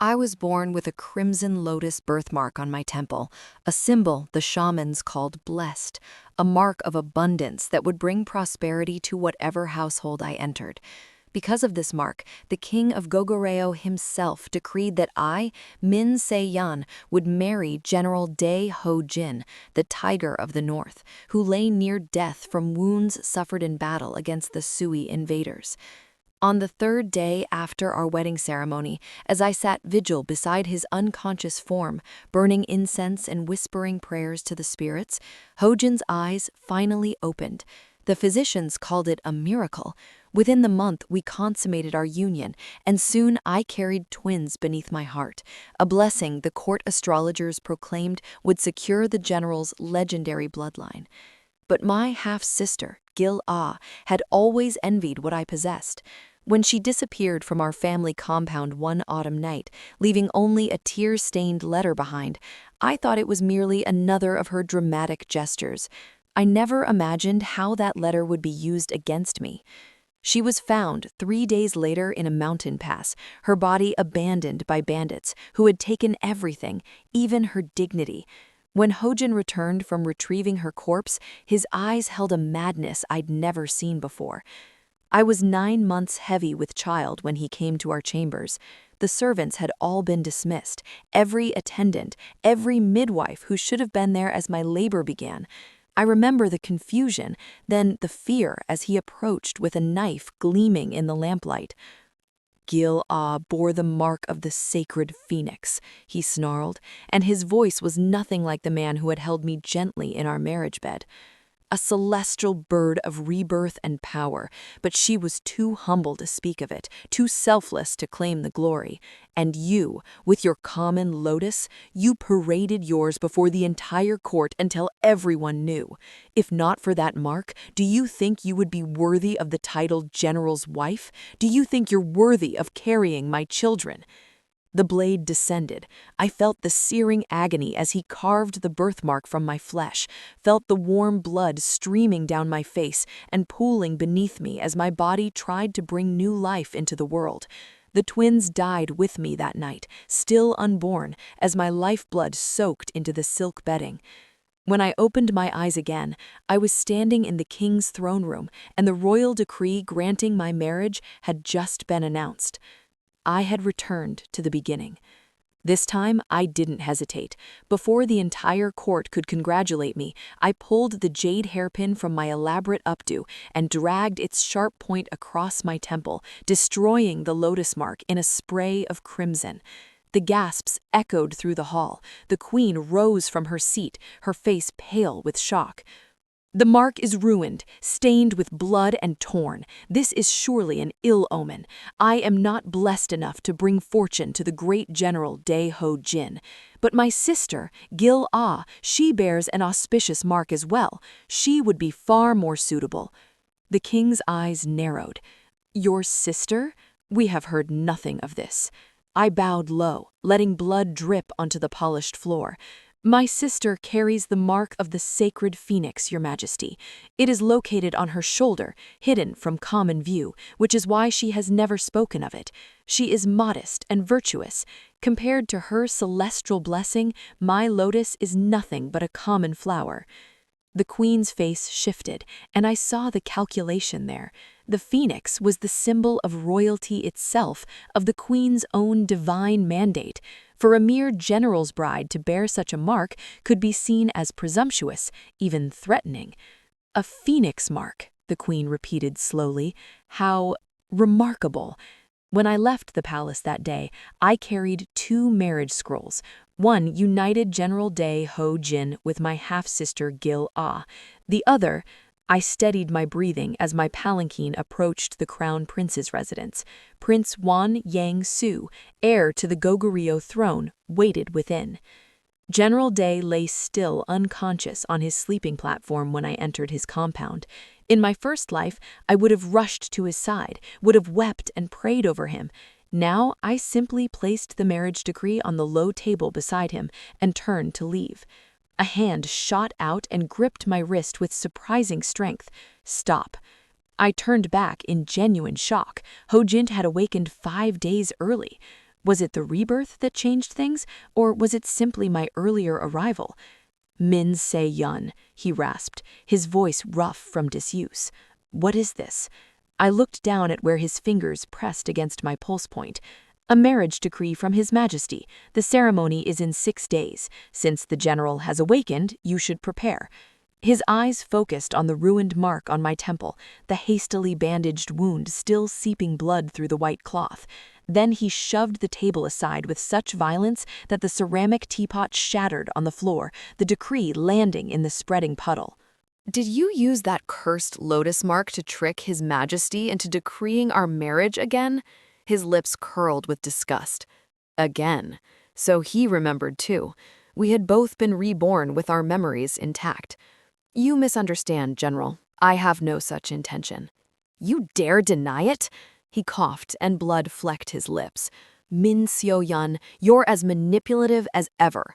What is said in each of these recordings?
I was born with a crimson lotus birthmark on my temple, a symbol the shamans called blessed, a mark of abundance that would bring prosperity to whatever household I entered. Because of this mark, the king of Goguryeo himself decreed that I, Min Se-yan, would marry General Dae Ho-jin, the tiger of the north, who lay near death from wounds suffered in battle against the Sui invaders. On the third day after our wedding ceremony, as I sat vigil beside his unconscious form, burning incense and whispering prayers to the spirits, Ho-jin's eyes finally opened. The physicians called it a miracle. Within the month, we consummated our union, and soon I carried twins beneath my heart, a blessing the court astrologers proclaimed would secure the general's legendary bloodline. But my half-sister, Gil-ah, had always envied what I possessed. When she disappeared from our family compound one autumn night, leaving only a tear-stained letter behind, I thought it was merely another of her dramatic gestures. I never imagined how that letter would be used against me. She was found 3 days later in a mountain pass, her body abandoned by bandits who had taken everything, even her dignity. When Ho-jin returned from retrieving her corpse, his eyes held a madness I'd never seen before. I was 9 months heavy with child when he came to our chambers. The servants had all been dismissed, every attendant, every midwife who should have been there as my labor began. I remember the confusion, then the fear as he approached with a knife gleaming in the lamplight. Gil-ah bore the mark of the sacred phoenix, he snarled, and his voice was nothing like the man who had held me gently in our marriage bed. A celestial bird of rebirth and power, but she was too humble to speak of it, too selfless to claim the glory. And you, with your common lotus, you paraded yours before the entire court until everyone knew. If not for that mark, do you think you would be worthy of the title general's wife? Do you think you're worthy of carrying my children? The blade descended. I felt the searing agony as he carved the birthmark from my flesh, felt the warm blood streaming down my face and pooling beneath me as my body tried to bring new life into the world. The twins died with me that night, still unborn, as my lifeblood soaked into the silk bedding. When I opened my eyes again, I was standing in the king's throne room, and the royal decree granting my marriage had just been announced. I had returned to the beginning. This time, I didn't hesitate. Before the entire court could congratulate me, I pulled the jade hairpin from my elaborate updo and dragged its sharp point across my temple, destroying the lotus mark in a spray of crimson. The gasps echoed through the hall. The queen rose from her seat, her face pale with shock. The mark is ruined, stained with blood and torn. This is surely an ill omen. I am not blessed enough to bring fortune to the great General Dae Ho-jin. But my sister, Gil-ah, she bears an auspicious mark as well. She would be far more suitable. The king's eyes narrowed. Your sister? We have heard nothing of this. I bowed low, letting blood drip onto the polished floor. My sister carries the mark of the sacred phoenix, Your Majesty. It is located on her shoulder, hidden from common view, which is why she has never spoken of it. She is modest and virtuous. Compared to her celestial blessing, my lotus is nothing but a common flower. The queen's face shifted, and I saw the calculation there. The phoenix was the symbol of royalty itself, of the queen's own divine mandate. For a mere general's bride to bear such a mark could be seen as presumptuous, even threatening. A phoenix mark, the queen repeated slowly. How remarkable. When I left the palace that day, I carried 2 marriage scrolls. One united General Dae Ho-jin with my half-sister Gil-ah. The other, I steadied my breathing as my palanquin approached the crown prince's residence. Prince Wan Yang-su, heir to the Goguryeo throne, waited within. General Dae lay still unconscious on his sleeping platform when I entered his compound. In my first life, I would have rushed to his side, would have wept and prayed over him. Now I simply placed the marriage decree on the low table beside him and turned to leave. A hand shot out and gripped my wrist with surprising strength. Stop. I turned back in genuine shock. Ho-jin had awakened 5 days early. Was it the rebirth that changed things, or was it simply my earlier arrival? Min Se-yun, he rasped, his voice rough from disuse. What is this? I looked down at where his fingers pressed against my pulse point. A marriage decree from His Majesty. The ceremony is in 6 days. Since the general has awakened, you should prepare. His eyes focused on the ruined mark on my temple, the hastily bandaged wound still seeping blood through the white cloth. Then he shoved the table aside with such violence that the ceramic teapot shattered on the floor, the decree landing in the spreading puddle. Did you use that cursed lotus mark to trick His Majesty into decreeing our marriage again? His lips curled with disgust. Again. So he remembered too. We had both been reborn with our memories intact. You misunderstand, General. I have no such intention. You dare deny it? He coughed and blood flecked his lips. Min Seo-yun, you're as manipulative as ever.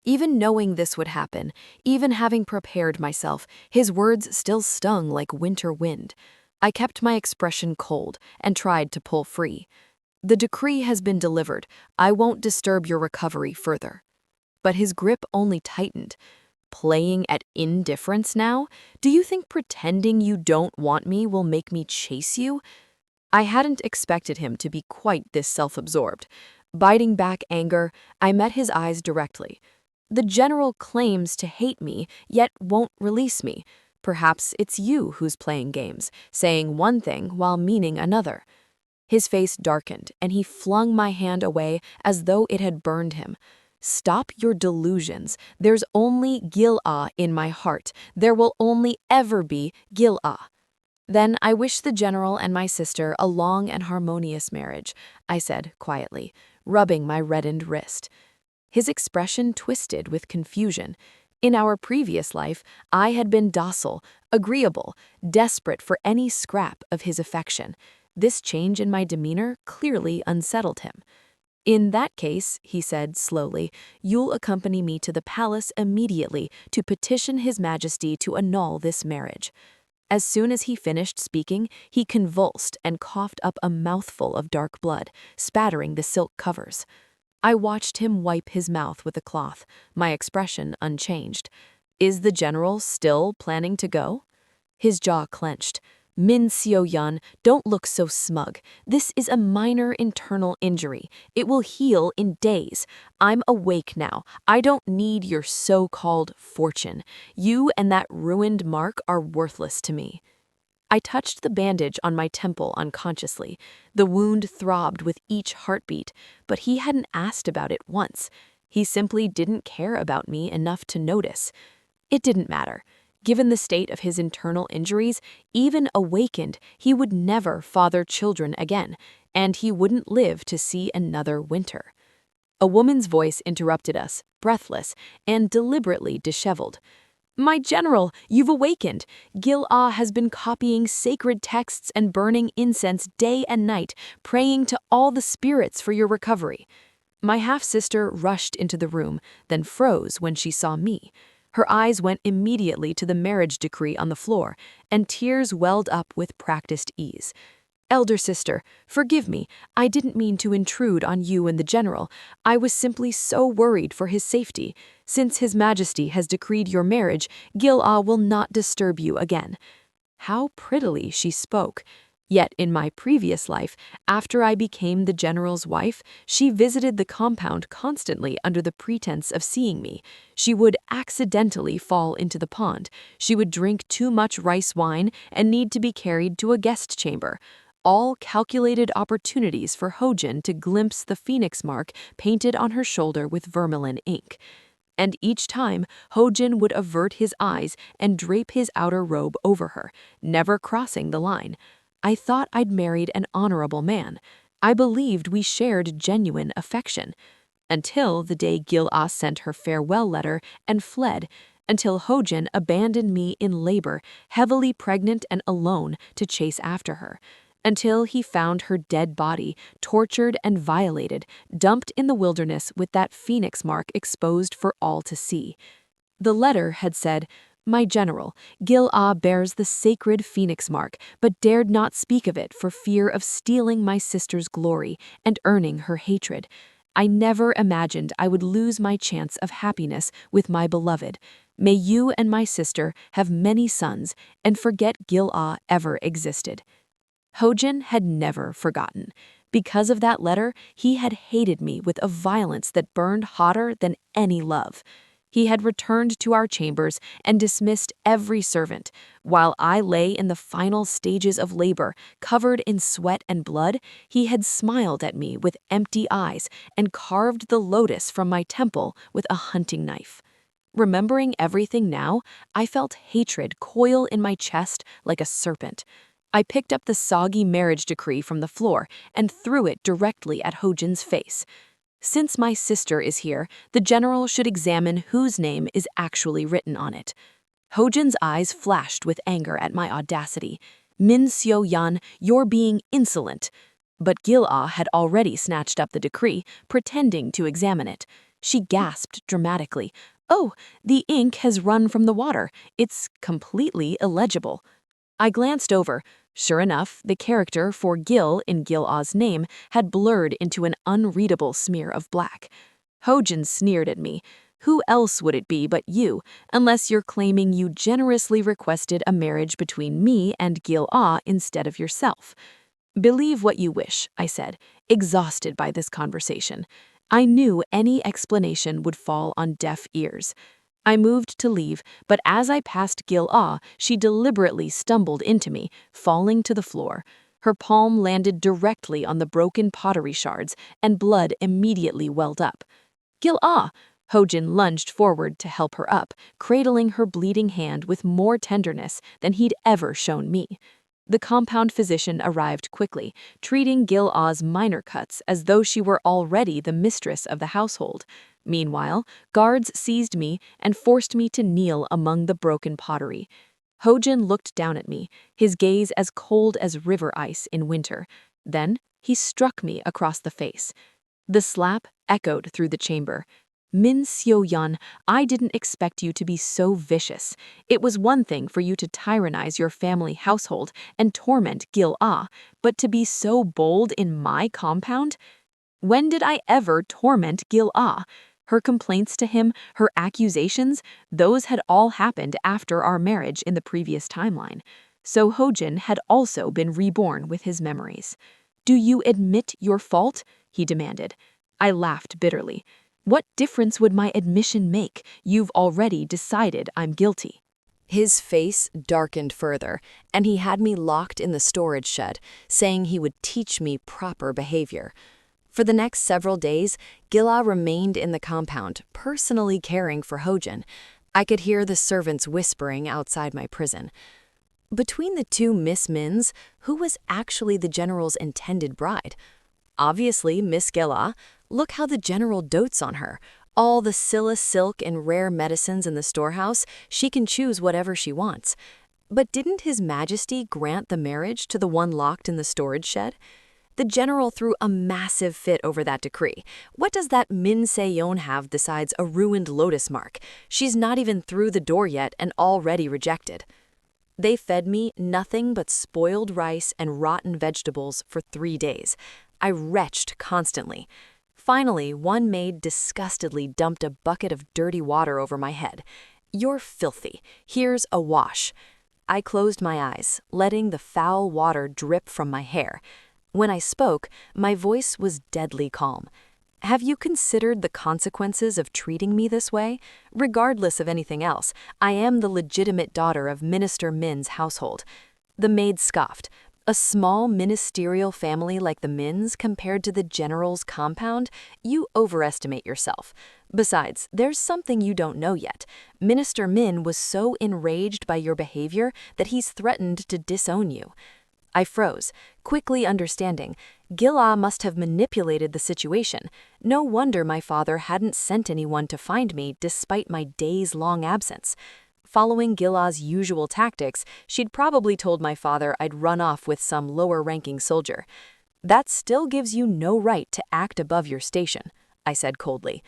Even knowing this would happen, even having prepared myself, his words still stung like winter wind. I kept my expression cold and tried to pull free. The decree has been delivered. I won't disturb your recovery further. But his grip only tightened. Playing at indifference now? Do you think pretending you don't want me will make me chase you? I hadn't expected him to be quite this self-absorbed. Biting back anger, I met his eyes directly. The general claims to hate me, yet won't release me. Perhaps it's you who's playing games, saying one thing while meaning another. His face darkened, and he flung my hand away as though it had burned him. Stop your delusions. There's only Gil-ah in my heart. There will only ever be Gil-ah. Then I wish the general and my sister a long and harmonious marriage, I said quietly, rubbing my reddened wrist. His expression twisted with confusion. In our previous life, I had been docile, agreeable, desperate for any scrap of his affection. This change in my demeanor clearly unsettled him. In that case, he said slowly, you'll accompany me to the palace immediately to petition His Majesty to annul this marriage. As soon as he finished speaking, he convulsed and coughed up a mouthful of dark blood, spattering the silk covers. I watched him wipe his mouth with a cloth, my expression unchanged. Is the general still planning to go? His jaw clenched. Min Seo-yun, don't look so smug. This is a minor internal injury. It will heal in days. I'm awake now. I don't need your so-called fortune. You and that ruined mark are worthless to me. I touched the bandage on my temple unconsciously. The wound throbbed with each heartbeat, but he hadn't asked about it once. He simply didn't care about me enough to notice. It didn't matter. Given the state of his internal injuries, even awakened, he would never father children again, and he wouldn't live to see another winter. A woman's voice interrupted us, breathless and deliberately disheveled. My general, you've awakened. Gil-ah has been copying sacred texts and burning incense day and night, praying to all the spirits for your recovery. My half-sister rushed into the room, then froze when she saw me. Her eyes went immediately to the marriage decree on the floor, and tears welled up with practiced ease. Elder sister, forgive me. I didn't mean to intrude on you and the general. I was simply so worried for his safety. Since His Majesty has decreed your marriage, Gil-ah will not disturb you again. How prettily she spoke. Yet in my previous life, after I became the general's wife, she visited the compound constantly under the pretense of seeing me. She would accidentally fall into the pond. She would drink too much rice wine and need to be carried to a guest chamber. All calculated opportunities for Ho-jin to glimpse the phoenix mark painted on her shoulder with vermilion ink. And each time, Ho-jin would avert his eyes and drape his outer robe over her, never crossing the line. I thought I'd married an honorable man. I believed we shared genuine affection. Until the day Gil-ah sent her farewell letter and fled, until Ho-jin abandoned me in labor, heavily pregnant and alone, to chase after her. Until he found her dead body, tortured and violated, dumped in the wilderness with that phoenix mark exposed for all to see. The letter had said, My general, Gil-ah bears the sacred phoenix mark, but dared not speak of it for fear of stealing my sister's glory and earning her hatred. I never imagined I would lose my chance of happiness with my beloved. May you and my sister have many sons and forget Gil-ah ever existed. Ho-jin had never forgotten. Because of that letter, he had hated me with a violence that burned hotter than any love. He had returned to our chambers and dismissed every servant. While I lay in the final stages of labor, covered in sweat and blood, he had smiled at me with empty eyes and carved the lotus from my temple with a hunting knife. Remembering everything now, I felt hatred coil in my chest like a serpent. I picked up the soggy marriage decree from the floor and threw it directly at Ho-jin's face. Since my sister is here, the general should examine whose name is actually written on it. Ho-jin's eyes flashed with anger at my audacity. Min Seo-yan, you're being insolent. But Gil-ah had already snatched up the decree, pretending to examine it. She gasped dramatically. Oh, the ink has run from the water. It's completely illegible. I glanced over. Sure enough, the character for Gil in Gil-ah's name had blurred into an unreadable smear of black. Ho-jin sneered at me. Who else would it be but you, unless you're claiming you generously requested a marriage between me and Gil-ah instead of yourself? Believe what you wish, I said, exhausted by this conversation. I knew any explanation would fall on deaf ears. I moved to leave, but as I passed Gil-ah, she deliberately stumbled into me, falling to the floor. Her palm landed directly on the broken pottery shards, and blood immediately welled up. Gil-ah! Ho-jin lunged forward to help her up, cradling her bleeding hand with more tenderness than he'd ever shown me. The compound physician arrived quickly, treating Gil-ah's minor cuts as though she were already the mistress of the household. Meanwhile, guards seized me and forced me to kneel among the broken pottery. Ho-jin looked down at me, his gaze as cold as river ice in winter. Then he struck me across the face. The slap echoed through the chamber. Min Seo-yan, I didn't expect you to be so vicious. It was one thing for you to tyrannize your family household and torment Gil-ah, but to be so bold in my compound? When did I ever torment Gil-ah? Her complaints to him, her accusations, those had all happened after our marriage in the previous timeline. So Ho-jin had also been reborn with his memories. Do you admit your fault? He demanded. I laughed bitterly. What difference would my admission make? You've already decided I'm guilty. His face darkened further, and he had me locked in the storage shed, saying he would teach me proper behavior. For the next several days, Gil-ah remained in the compound, personally caring for Ho-jin. I could hear the servants whispering outside my prison. Between the two Miss Mins, who was actually the general's intended bride? Obviously, Miss Gil-ah. Look how the general dotes on her. All the Scylla silk and rare medicines in the storehouse, she can choose whatever she wants. But didn't His Majesty grant the marriage to the one locked in the storage shed? The general threw a massive fit over that decree. What does that Min Se-yeon have besides a ruined lotus mark? She's not even through the door yet and already rejected. They fed me nothing but spoiled rice and rotten vegetables for 3 days. I retched constantly. Finally, one maid disgustedly dumped a bucket of dirty water over my head. You're filthy. Here's a wash. I closed my eyes, letting the foul water drip from my hair. When I spoke, my voice was deadly calm. Have you considered the consequences of treating me this way? Regardless of anything else, I am the legitimate daughter of Minister Min's household. The maid scoffed. A small ministerial family like the Mins compared to the general's compound? You overestimate yourself. Besides, there's something you don't know yet. Minister Min was so enraged by your behavior that he's threatened to disown you. I froze, quickly understanding. Gil-ah must have manipulated the situation. No wonder my father hadn't sent anyone to find me despite my days-long absence. Following Gil-ah's usual tactics, she'd probably told my father I'd run off with some lower-ranking soldier. That still gives you no right to act above your station, I said coldly.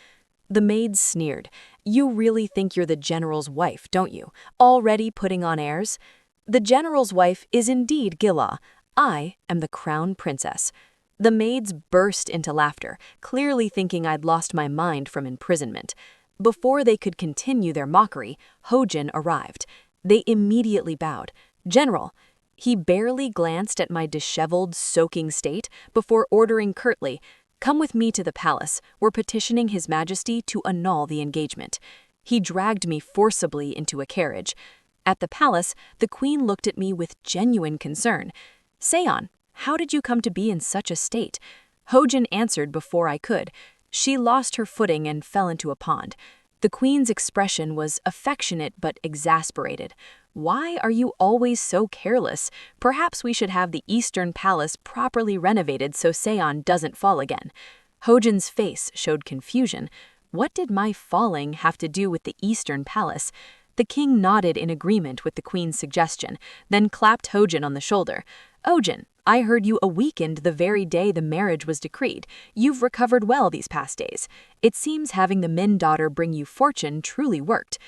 The maid sneered. You really think you're the general's wife, don't you? Already putting on airs? The general's wife is indeed Gila. I am the crown princess. The maids burst into laughter, clearly thinking I'd lost my mind from imprisonment. Before they could continue their mockery, Ho-jin arrived. They immediately bowed. General. He barely glanced at my disheveled, soaking state before ordering curtly, "Come with me to the palace. We're petitioning His Majesty to annul the engagement." He dragged me forcibly into a carriage. At the palace, the queen looked at me with genuine concern. "Seon, how did you come to be in such a state?" Ho-jin answered before I could. "She lost her footing and fell into a pond." The queen's expression was affectionate but exasperated. "Why are you always so careless? Perhaps we should have the Eastern Palace properly renovated so Seon doesn't fall again." Ho-jin's face showed confusion. What did my falling have to do with the Eastern Palace? The king nodded in agreement with the queen's suggestion, then clapped Ho-jin on the shoulder. "Ho-jin, I heard you awakened the very day the marriage was decreed. You've recovered well these past days. It seems having the Min daughter bring you fortune truly worked."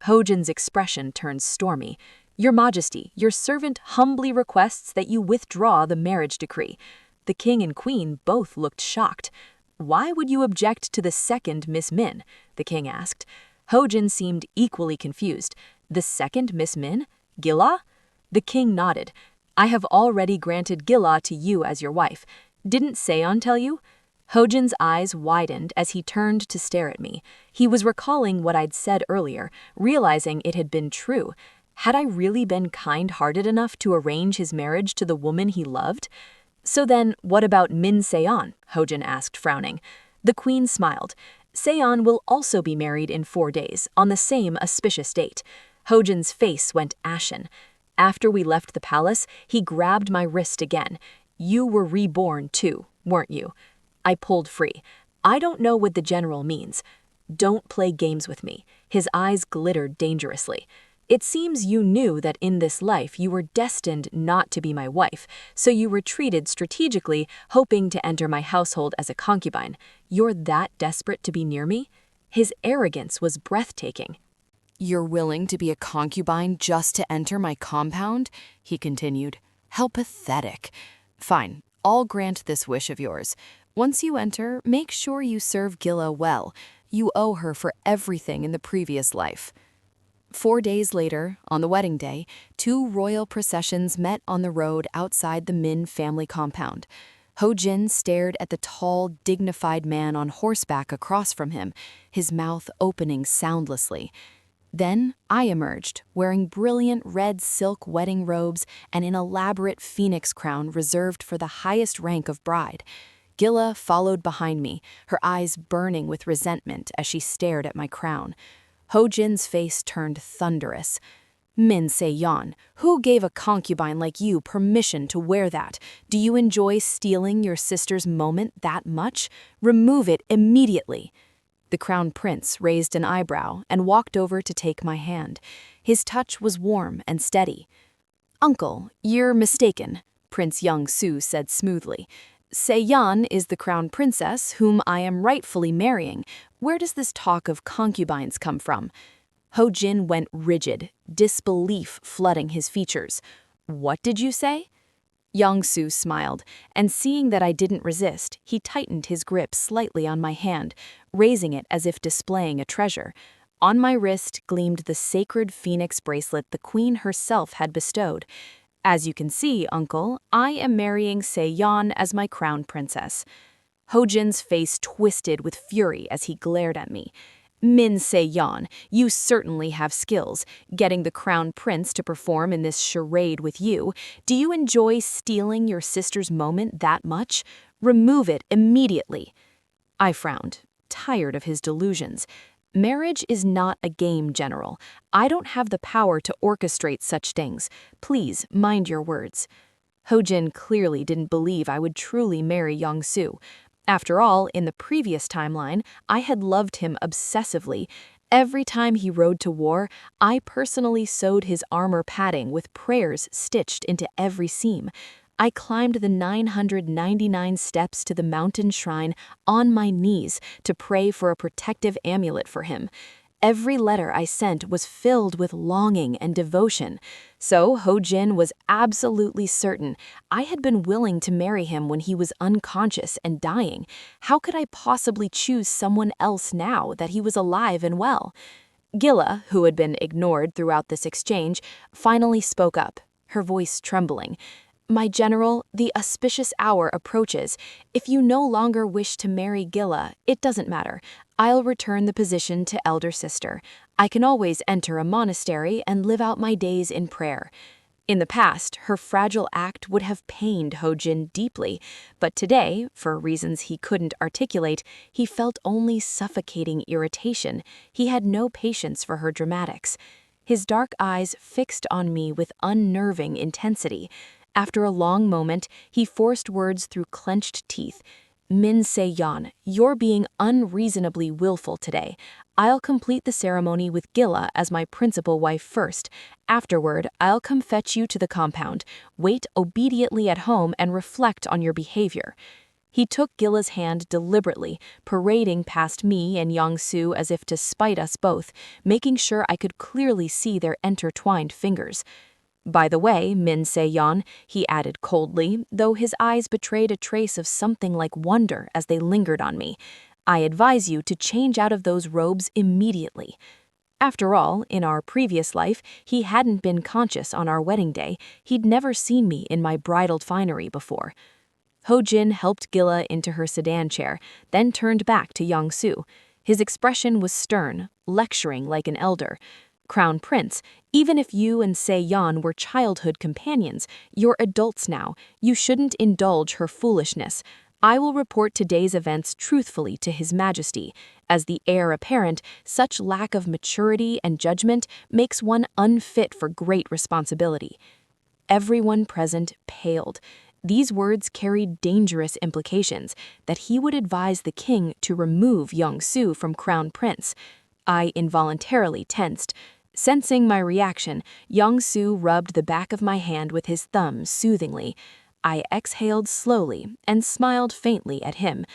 Ho-jin's expression turned stormy. "Your Majesty, your servant humbly requests that you withdraw the marriage decree." The king and queen both looked shocked. "Why would you object to the second Miss Min?" the king asked. Ho-jin seemed equally confused. "The second Miss Min? Gila?" The king nodded. "I have already granted Gila to you as your wife. Didn't Seon tell you?" Ho-jin's eyes widened as he turned to stare at me. He was recalling what I'd said earlier, realizing it had been true. Had I really been kind-hearted enough to arrange his marriage to the woman he loved? "So then, what about Min Seon?" Ho-jin asked, frowning. The queen smiled. "Seon will also be married in 4 days, on the same auspicious date." Ho-jin's face went ashen. After we left the palace, he grabbed my wrist again. "You were reborn too, weren't you?" I pulled free. "I don't know what the general means." "Don't play games with me." His eyes glittered dangerously. "It seems you knew that in this life you were destined not to be my wife, so you retreated strategically, hoping to enter my household as a concubine. You're that desperate to be near me?" His arrogance was breathtaking. "You're willing to be a concubine just to enter my compound?" he continued. "How pathetic. Fine, I'll grant this wish of yours. Once you enter, make sure you serve Gila well. You owe her for everything in the previous life." 4 days later, on the wedding day, 2 royal processions met on the road outside the Min family compound. Ho-jin stared at the tall, dignified man on horseback across from him, his mouth opening soundlessly. Then I emerged, wearing brilliant red silk wedding robes and an elaborate phoenix crown reserved for the highest rank of bride. Gila followed behind me, her eyes burning with resentment as she stared at my crown. Ho-jin's face turned thunderous. "Min Se-yeon, who gave a concubine like you permission to wear that? Do you enjoy stealing your sister's moment that much? Remove it immediately." The crown prince raised an eyebrow and walked over to take my hand. His touch was warm and steady. "Uncle, you're mistaken," Prince Young-soo said smoothly. "Se-yeon is the crown princess whom I am rightfully marrying. Where does this talk of concubines come from?" Ho-jin went rigid, disbelief flooding his features. "What did you say?" Young-soo smiled, and seeing that I didn't resist, he tightened his grip slightly on my hand, raising it as if displaying a treasure. On my wrist gleamed the sacred phoenix bracelet the queen herself had bestowed. "As you can see, uncle, I am marrying Se-yeon as my crown princess." Ho-jin's face twisted with fury as he glared at me. "Min Se-yeon, you certainly have skills. Getting the crown prince to perform in this charade with you. Do you enjoy stealing your sister's moment that much? Remove it immediately." I frowned, tired of his delusions. "Marriage is not a game, General. I don't have the power to orchestrate such things. Please mind your words." Ho-jin clearly didn't believe I would truly marry Young-soo. After all, in the previous timeline, I had loved him obsessively. Every time he rode to war, I personally sewed his armor padding with prayers stitched into every seam. I climbed the 999 steps to the mountain shrine on my knees to pray for a protective amulet for him. Every letter I sent was filled with longing and devotion. So Ho-jin was absolutely certain I had been willing to marry him when he was unconscious and dying. How could I possibly choose someone else now that he was alive and well? Gilla, who had been ignored throughout this exchange, finally spoke up, her voice trembling. "My general, the auspicious hour approaches. If you no longer wish to marry Gilla, it doesn't matter. I'll return the position to elder sister. I can always enter a monastery and live out my days in prayer." In the past, her fragile act would have pained Ho-jin deeply, but today, for reasons he couldn't articulate, he felt only suffocating irritation. He had no patience for her dramatics. His dark eyes fixed on me with unnerving intensity. After a long moment, he forced words through clenched teeth. "Min Se-yeon, you're being unreasonably willful today. I'll complete the ceremony with Gilla as my principal wife first. Afterward, I'll come fetch you to the compound. Wait obediently at home and reflect on your behavior." He took Gilla's hand deliberately, parading past me and Young-soo as if to spite us both, making sure I could clearly see their intertwined fingers. "By the way, Min Se-yeon," he added coldly, though his eyes betrayed a trace of something like wonder as they lingered on me, "I advise you to change out of those robes immediately." After all, in our previous life, he hadn't been conscious on our wedding day. He'd never seen me in my bridal finery before. Ho-jin helped Gilla into her sedan chair, then turned back to Young-soo. His expression was stern, lecturing like an elder. "Crown Prince, even if you and Se-yeon were childhood companions, you're adults now. You shouldn't indulge her foolishness. I will report today's events truthfully to His Majesty. As the heir apparent, such lack of maturity and judgment makes one unfit for great responsibility." Everyone present paled. These words carried dangerous implications, that he would advise the king to remove Young-soo from Crown Prince. I involuntarily tensed. Sensing my reaction, Young-soo rubbed the back of my hand with his thumb soothingly. I exhaled slowly and smiled faintly at him.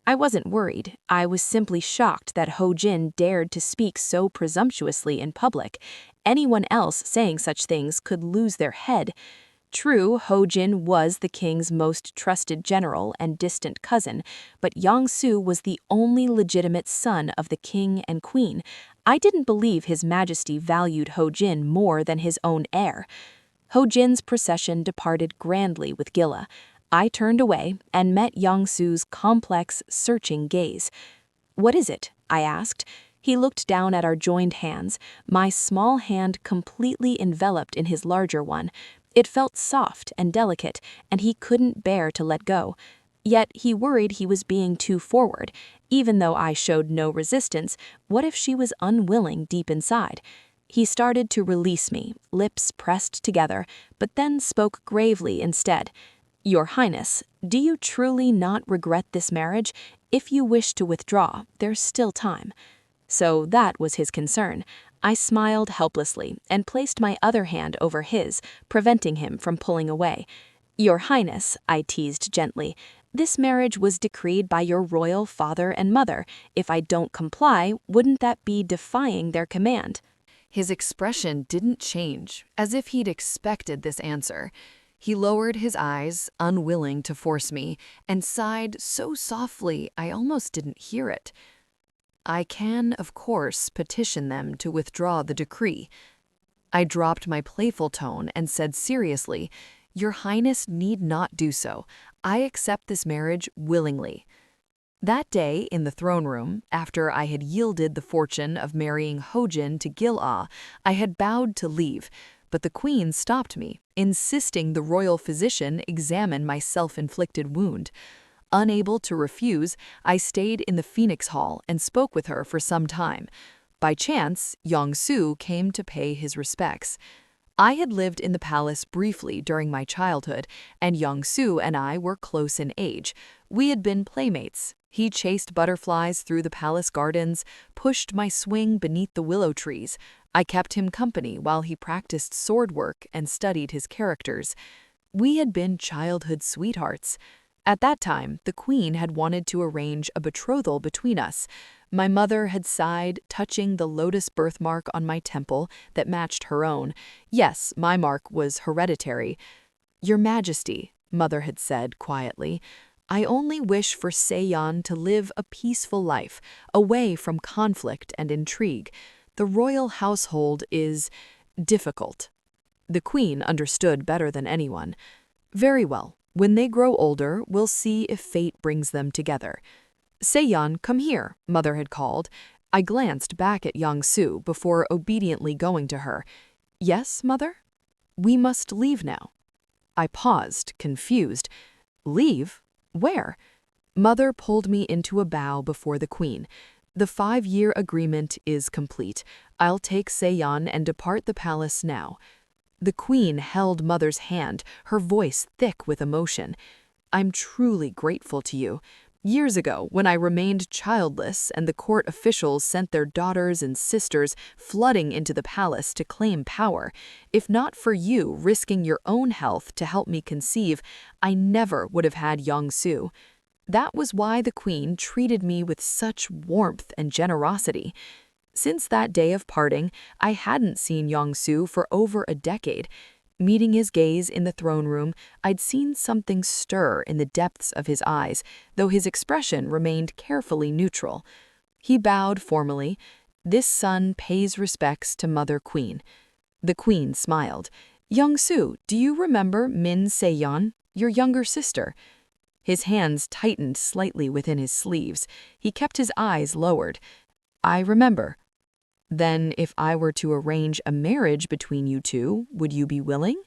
I wasn't worried. I was simply shocked that Ho-jin dared to speak so presumptuously in public. Anyone else saying such things could lose their head. True, Ho-jin was the king's most trusted general and distant cousin, but Young-soo was the only legitimate son of the king and queen. I didn't believe His Majesty valued Ho-jin more than his own heir. Ho-jin's procession departed grandly with Gilla. I turned away and met Young-soo's complex, searching gaze. "What is it?" I asked. He looked down at our joined hands, my small hand completely enveloped in his larger one. It felt soft and delicate, and he couldn't bear to let go. Yet he worried he was being too forward. Even though I showed no resistance, what if she was unwilling deep inside? He started to release me, lips pressed together, but then spoke gravely instead. "Your Highness, do you truly not regret this marriage? If you wish to withdraw, there's still time." So that was his concern. I smiled helplessly and placed my other hand over his, preventing him from pulling away. "Your Highness," I teased gently, "this marriage was decreed by your royal father and mother. If I don't comply, wouldn't that be defying their command?" His expression didn't change, as if he'd expected this answer. He lowered his eyes, unwilling to force me, and sighed so softly I almost didn't hear it. "I can, of course, petition them to withdraw the decree." I dropped my playful tone and said seriously, "Your Highness need not do so. I accept this marriage willingly." That day, in the throne room, after I had yielded the fortune of marrying Ho-jin to Gil-ah, I had bowed to leave, but the queen stopped me, insisting the royal physician examine my self-inflicted wound. Unable to refuse, I stayed in the Phoenix Hall and spoke with her for some time. By chance, Young-soo came to pay his respects. I had lived in the palace briefly during my childhood, and Young-soo and I were close in age. We had been playmates. He chased butterflies through the palace gardens, pushed my swing beneath the willow trees. I kept him company while he practiced sword work and studied his characters. We had been childhood sweethearts. At that time, the queen had wanted to arrange a betrothal between us, My mother had sighed, touching the lotus birthmark on my temple that matched her own. Yes, my mark was hereditary. Your Majesty, Mother had said quietly, I only wish for Seyon to live a peaceful life, away from conflict and intrigue. The royal household is difficult. The Queen understood better than anyone. Very well. When they grow older, we'll see if fate brings them together. Seyon, come here, Mother had called. I glanced back at Yang-su before obediently going to her. Yes, Mother? We must leave now. I paused, confused. Leave? Where? Mother pulled me into a bow before the Queen. The 5-year agreement is complete. I'll take Seyon and depart the palace now. The Queen held Mother's hand, her voice thick with emotion. I'm truly grateful to you. Years ago, when I remained childless and the court officials sent their daughters and sisters flooding into the palace to claim power, if not for you risking your own health to help me conceive, I never would have had Yang-su. That was why the Queen treated me with such warmth and generosity. Since that day of parting, I hadn't seen Yang-su for over a decade. Meeting his gaze in the throne room, I'd seen something stir in the depths of his eyes, though his expression remained carefully neutral. He bowed formally. This son pays respects to Mother Queen. The Queen smiled. Yang-su, do you remember Min Seyon, your younger sister? His hands tightened slightly within his sleeves. He kept his eyes lowered. I remember. Then, if I were to arrange a marriage between you two, would you be willing?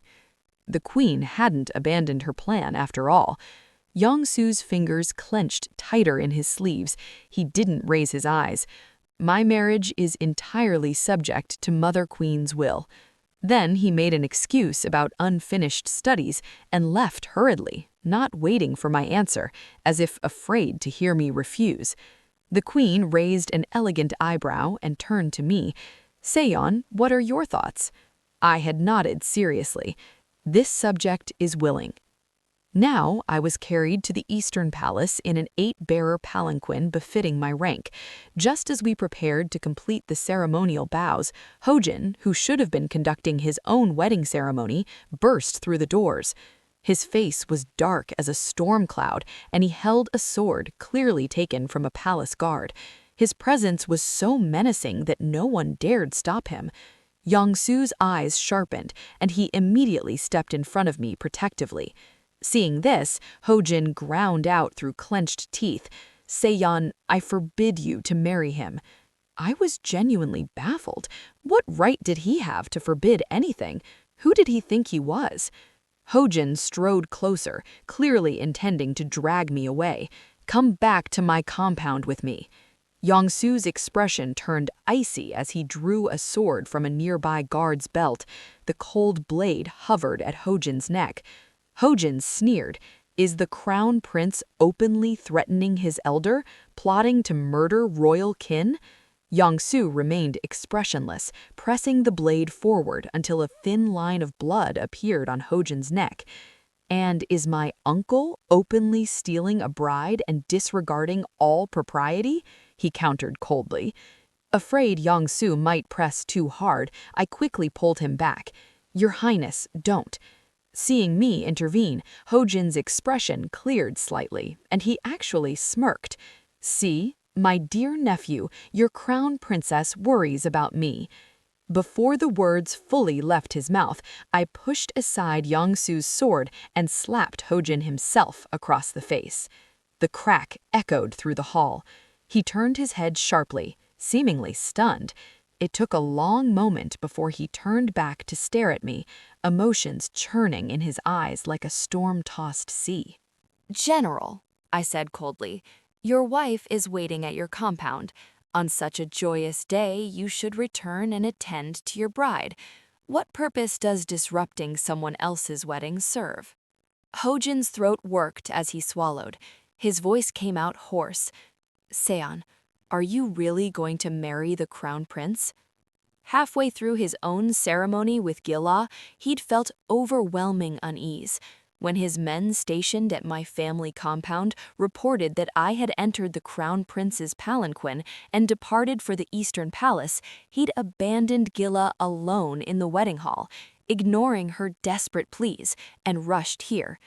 The Queen hadn't abandoned her plan after all. Yang-su's fingers clenched tighter in his sleeves. He didn't raise his eyes. My marriage is entirely subject to Mother Queen's will. Then he made an excuse about unfinished studies and left hurriedly, not waiting for my answer, as if afraid to hear me refuse. The Queen raised an elegant eyebrow and turned to me. Seyon, what are your thoughts? I had nodded seriously. This subject is willing. Now I was carried to the Eastern Palace in an 8-bearer palanquin befitting my rank. Just as we prepared to complete the ceremonial bows, Ho-jin, who should have been conducting his own wedding ceremony, burst through the doors. His face was dark as a storm cloud, and he held a sword clearly taken from a palace guard. His presence was so menacing that no one dared stop him. Yang-su's eyes sharpened, and he immediately stepped in front of me protectively. Seeing this, Ho-jin ground out through clenched teeth. Seyon, I forbid you to marry him. I was genuinely baffled. What right did he have to forbid anything? Who did he think he was? Ho-jin strode closer, clearly intending to drag me away. Come back to my compound with me. Yang-su's expression turned icy as he drew a sword from a nearby guard's belt. The cold blade hovered at Ho-jin's neck. Ho-jin sneered. Is the crown prince openly threatening his elder, plotting to murder royal kin? Yang-su remained expressionless, pressing the blade forward until a thin line of blood appeared on Ho-jin's neck. And is my uncle openly stealing a bride and disregarding all propriety? He countered coldly. Afraid Yang-su might press too hard, I quickly pulled him back. Your Highness, don't. Seeing me intervene, Ho-jin's expression cleared slightly, and he actually smirked. See? My dear nephew, your crown princess worries about me. Before the words fully left his mouth, I pushed aside Yang-su's sword and slapped Ho-jin himself across the face. The crack echoed through the hall. He turned his head sharply, seemingly stunned. It took a long moment before he turned back to stare at me, emotions churning in his eyes like a storm-tossed sea. General, I said coldly, your wife is waiting at your compound. On such a joyous day, you should return and attend to your bride. What purpose does disrupting someone else's wedding serve? Ho-jin's throat worked as he swallowed. His voice came out hoarse. Seyon, are you really going to marry the crown prince? Halfway through his own ceremony with Gila, he'd felt overwhelming unease. when his men stationed at my family compound reported that I had entered the crown prince's palanquin and departed for the Eastern Palace, he'd abandoned Gila alone in the wedding hall, ignoring her desperate pleas, and rushed here.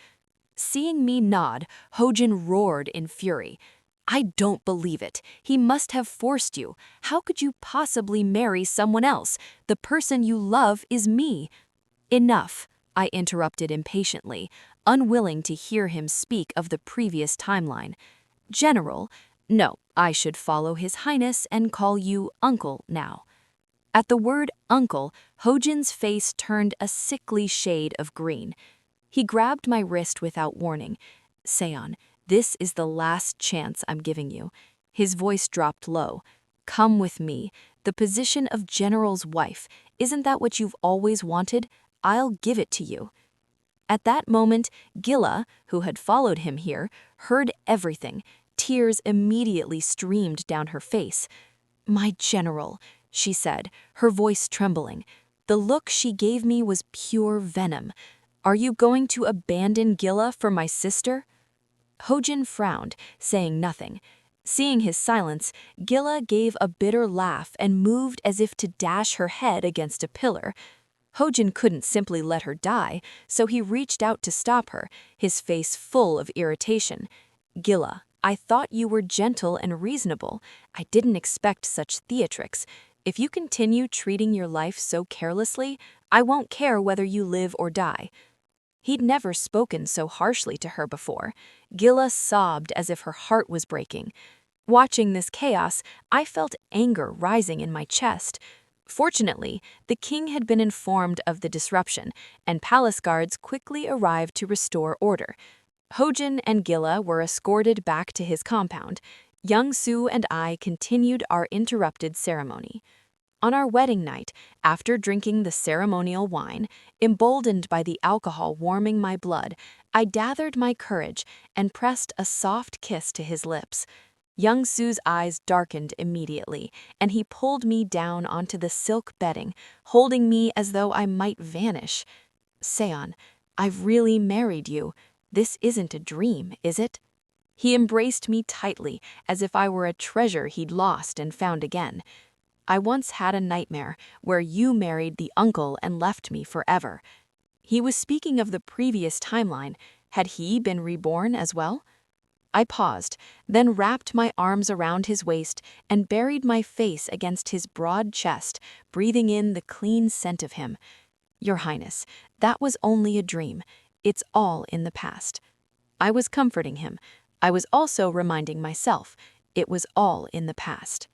Seeing me nod, Ho-jin roared in fury. I don't believe it. He must have forced you. How could you possibly marry someone else? The person you love is me. Enough, I interrupted impatiently, unwilling to hear him speak of the previous timeline. General, no, I should follow His Highness and call you Uncle now. At the word uncle, Ho-jin's face turned a sickly shade of green. He grabbed my wrist without warning. Seon, this is the last chance I'm giving you. His voice dropped low. Come with me. The position of general's wife. Isn't that what you've always wanted? I'll give it to you. At that moment, Gila, who had followed him here, heard everything. Tears immediately streamed down her face. My general, she said, her voice trembling. The look she gave me was pure venom. Are you going to abandon Gila for my sister? Ho-jin frowned, saying nothing. Seeing his silence, Gila gave a bitter laugh and moved as if to dash her head against a pillar. Ho-jin couldn't simply let her die, so he reached out to stop her, his face full of irritation. Gila, I thought you were gentle and reasonable. I didn't expect such theatrics. If you continue treating your life so carelessly, I won't care whether you live or die. He'd never spoken so harshly to her before. Gila sobbed as if her heart was breaking. Watching this chaos, I felt anger rising in my chest. Fortunately, the king had been informed of the disruption, and palace guards quickly arrived to restore order. Ho-jin and Gila were escorted back to his compound. Young-soo and I continued our interrupted ceremony. On our wedding night, after drinking the ceremonial wine, emboldened by the alcohol warming my blood, I gathered my courage and pressed a soft kiss to his lips. Young-soo's eyes darkened immediately, and he pulled me down onto the silk bedding, holding me as though I might vanish. Seon, I've really married you. This isn't a dream, is it? He embraced me tightly, as if I were a treasure he'd lost and found again. I once had a nightmare where you married the uncle and left me forever. He was speaking of the previous timeline. Had he been reborn as well? I paused, then wrapped my arms around his waist and buried my face against his broad chest, breathing in the clean scent of him. Your Highness, that was only a dream. It's all in the past. I was comforting him. I was also reminding myself, it was all in the past.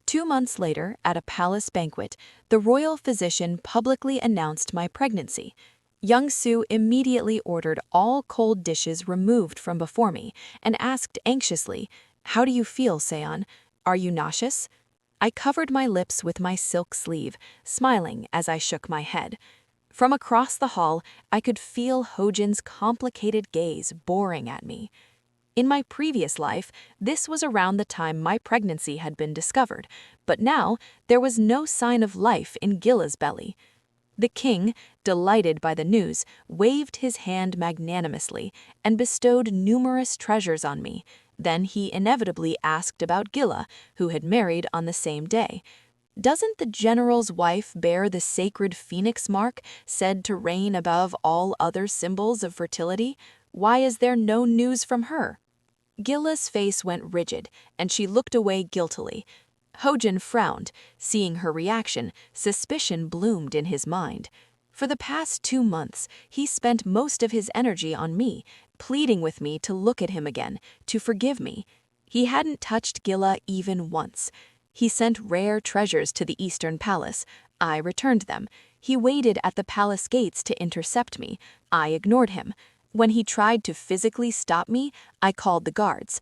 2 months later, at a palace banquet, the royal physician publicly announced my pregnancy. Young-soo immediately ordered all cold dishes removed from before me and asked anxiously, How do you feel, Seon? Are you nauseous? I covered my lips with my silk sleeve, smiling as I shook my head. From across the hall, I could feel Ho-jin's complicated gaze boring at me. In my previous life, this was around the time my pregnancy had been discovered, but now there was no sign of life in Gila's belly. The king, delighted by the news, waved his hand magnanimously and bestowed numerous treasures on me. Then he inevitably asked about Gila, who had married on the same day. Doesn't the general's wife bear the sacred phoenix mark, said to reign above all other symbols of fertility? Why is there no news from her? Gila's face went rigid, and she looked away guiltily. Ho-jin frowned. Seeing her reaction, suspicion bloomed in his mind. For the past 2 months, he spent most of his energy on me, pleading with me to look at him again, to forgive me. He hadn't touched Gila even once. He sent rare treasures to the Eastern Palace. I returned them. He waited at the palace gates to intercept me. I ignored him. When he tried to physically stop me, I called the guards.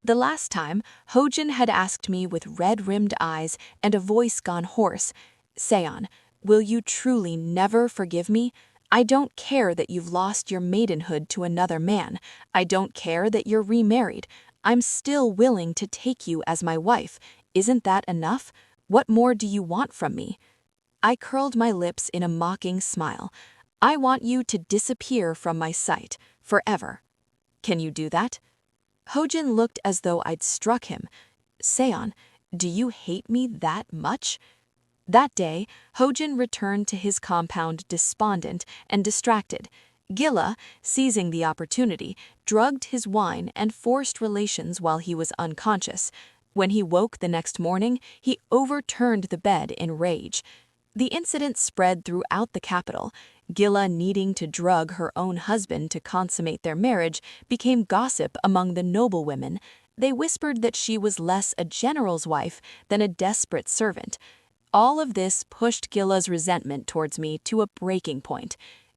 The last time, Ho-jin had asked me with red-rimmed eyes and a voice gone hoarse, Seon, will you truly never forgive me? I don't care that you've lost your maidenhood to another man. I don't care that you're remarried. I'm still willing to take you as my wife. Isn't that enough? What more do you want from me? I curled my lips in a mocking smile. I want you to disappear from my sight, forever. Can you do that? Ho-jin looked as though I'd struck him. Seon, do you hate me that much? That day, Ho-jin returned to his compound despondent and distracted. Gilla, seizing the opportunity, drugged his wine and forced relations while he was unconscious. When he woke the next morning, he overturned the bed in rage. The incident spread throughout the capital. Gilla, needing to drug her own husband to consummate their marriage, became gossip among the noblewomen. They whispered that she was less a general's wife than a desperate servant. All of this pushed Gilla's resentment towards me to a breaking point.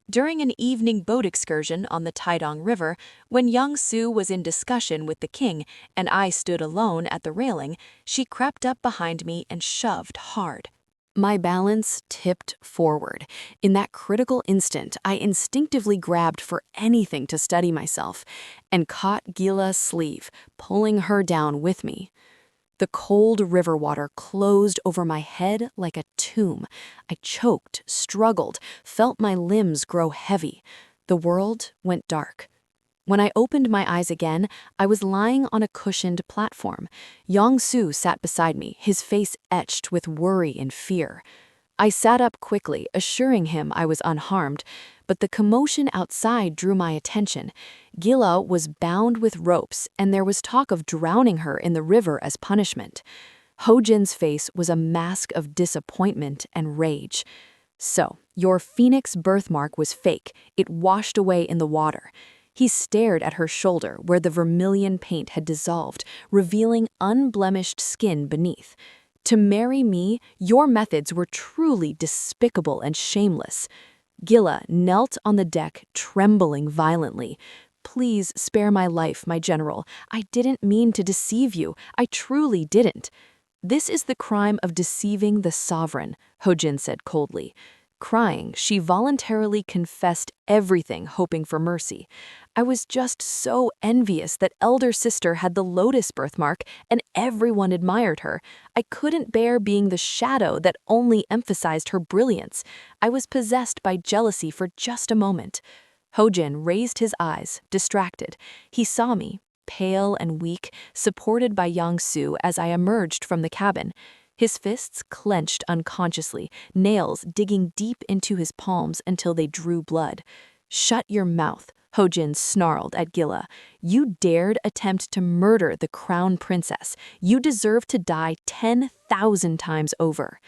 During an evening boat excursion on the Taedong River, when Young Soo was in discussion with the king and I stood alone at the railing, she crept up behind me and shoved hard. My balance tipped forward. In that critical instant, I instinctively grabbed for anything to steady myself and caught Gilla's sleeve, pulling her down with me. The cold river water closed over my head like a tomb. I choked, struggled, felt my limbs grow heavy. The world went dark. When I opened my eyes again, I was lying on a cushioned platform. Yong-soo sat beside me, his face etched with worry and fear. I sat up quickly, assuring him I was unharmed, but the commotion outside drew my attention. Gilla was bound with ropes, and there was talk of drowning her in the river as punishment. Ho-jin's face was a mask of disappointment and rage. So, your phoenix birthmark was fake. It washed away in the water. He stared at her shoulder where the vermilion paint had dissolved, revealing unblemished skin beneath. To marry me, your methods were truly despicable and shameless. Gilla knelt on the deck, trembling violently. Please spare my life, my general. I didn't mean to deceive you. I truly didn't. This is the crime of deceiving the sovereign, Ho-jin said coldly. Crying, she voluntarily confessed everything, hoping for mercy. I was just so envious that elder sister had the lotus birthmark and everyone admired her. I couldn't bear being the shadow that only emphasized her brilliance. I was possessed by jealousy for just a moment. Ho-jin raised his eyes, distracted. He saw me, pale and weak, supported by Yang-soo as I emerged from the cabin. His fists clenched unconsciously, nails digging deep into his palms until they drew blood. Shut your mouth, Ho-jin snarled at Gilla. You dared attempt to murder the crown princess. You deserve to die 10,000 times over.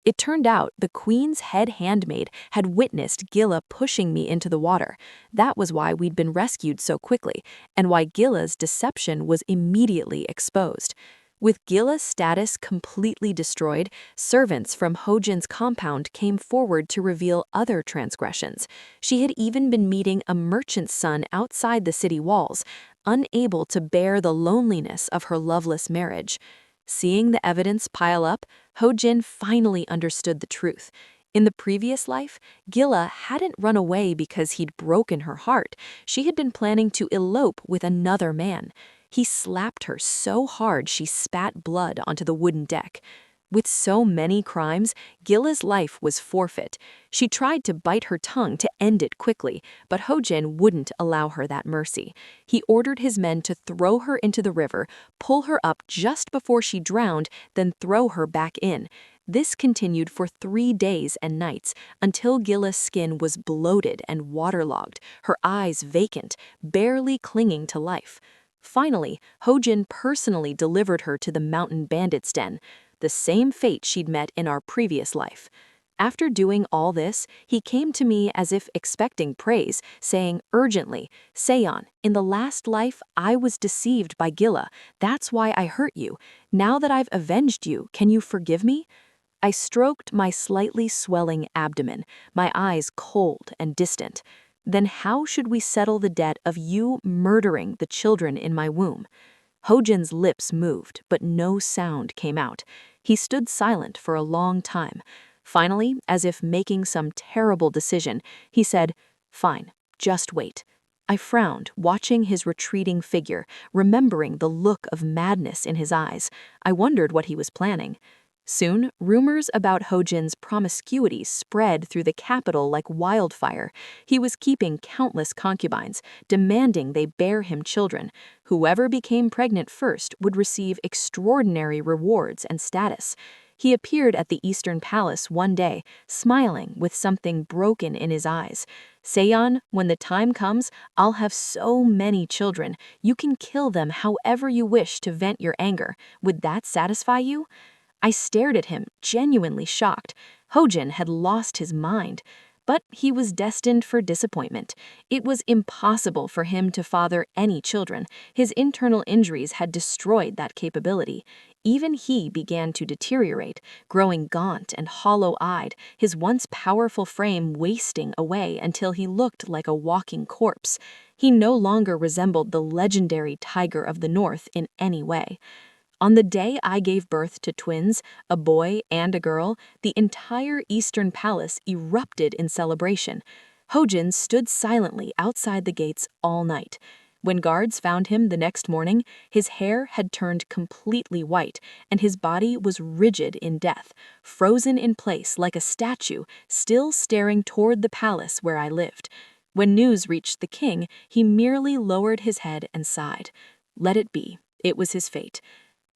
It turned out the queen's head handmaid had witnessed Gilla pushing me into the water. That was why we'd been rescued so quickly, and why Gilla's deception was immediately exposed. With Gilla's status completely destroyed, servants from Ho-jin's compound came forward to reveal other transgressions. She had even been meeting a merchant's son outside the city walls, unable to bear the loneliness of her loveless marriage. Seeing the evidence pile up, Ho-jin finally understood the truth. In the previous life, Gilla hadn't run away because he'd broken her heart. She had been planning to elope with another man. He slapped her so hard she spat blood onto the wooden deck. With so many crimes, Gilla's life was forfeit. She tried to bite her tongue to end it quickly, but Ho-jin wouldn't allow her that mercy. He ordered his men to throw her into the river, pull her up just before she drowned, then throw her back in. This continued for 3 days and nights, until Gilla's skin was bloated and waterlogged, her eyes vacant, barely clinging to life. Finally, Ho-jin personally delivered her to the mountain bandits' den, the same fate she'd met in our previous life. After doing all this, he came to me as if expecting praise, saying urgently, "Seon, in the last life, I was deceived by Gilla. That's why I hurt you. Now that I've avenged you, can you forgive me?" I stroked my slightly swelling abdomen, my eyes cold and distant. Then how should we settle the debt of you murdering the children in my womb? Ho-jin's lips moved, but no sound came out. He stood silent for a long time. Finally, as if making some terrible decision, he said, "Fine, just wait." I frowned, watching his retreating figure, remembering the look of madness in his eyes. I wondered what he was planning. Soon, rumors about Ho-jin's promiscuity spread through the capital like wildfire. He was keeping countless concubines, demanding they bear him children. Whoever became pregnant first would receive extraordinary rewards and status. He appeared at the Eastern Palace one day, smiling with something broken in his eyes. "Seon, when the time comes, I'll have so many children. You can kill them however you wish to vent your anger. Would that satisfy you?" I stared at him, genuinely shocked. Ho-jin had lost his mind. But he was destined for disappointment. It was impossible for him to father any children. His internal injuries had destroyed that capability. Even he began to deteriorate, growing gaunt and hollow-eyed, his once powerful frame wasting away until he looked like a walking corpse. He no longer resembled the legendary tiger of the north in any way. On the day I gave birth to twins, a boy and a girl, the entire Eastern Palace erupted in celebration. Ho-jin stood silently outside the gates all night. When guards found him the next morning, his hair had turned completely white, and his body was rigid in death, frozen in place like a statue, still staring toward the palace where I lived. When news reached the king, he merely lowered his head and sighed. Let it be. It was his fate.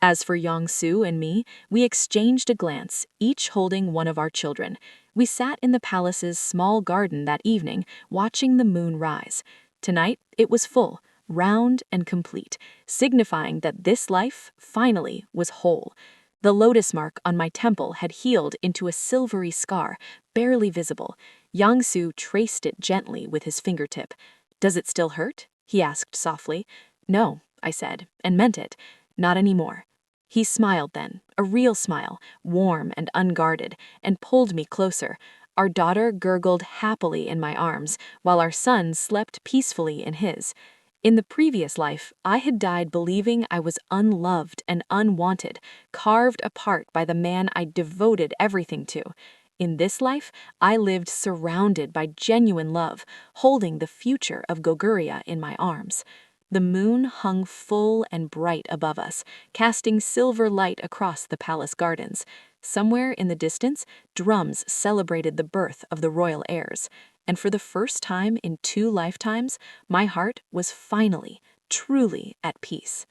As for Yong-soo and me, we exchanged a glance, each holding one of our children. We sat in the palace's small garden that evening, watching the moon rise. Tonight, it was full, round and complete, signifying that this life, finally, was whole. The lotus mark on my temple had healed into a silvery scar, barely visible. Yong-soo traced it gently with his fingertip. "Does it still hurt?" he asked softly. "No," I said, and meant it. "Not anymore." He smiled then, a real smile, warm and unguarded, and pulled me closer. Our daughter gurgled happily in my arms, while our son slept peacefully in his. In the previous life, I had died believing I was unloved and unwanted, carved apart by the man I devoted everything to. In this life, I lived surrounded by genuine love, holding the future of Goguryeo in my arms. The moon hung full and bright above us, casting silver light across the palace gardens. Somewhere in the distance, drums celebrated the birth of the royal heirs. And for the first time in 2 lifetimes, my heart was finally, truly at peace.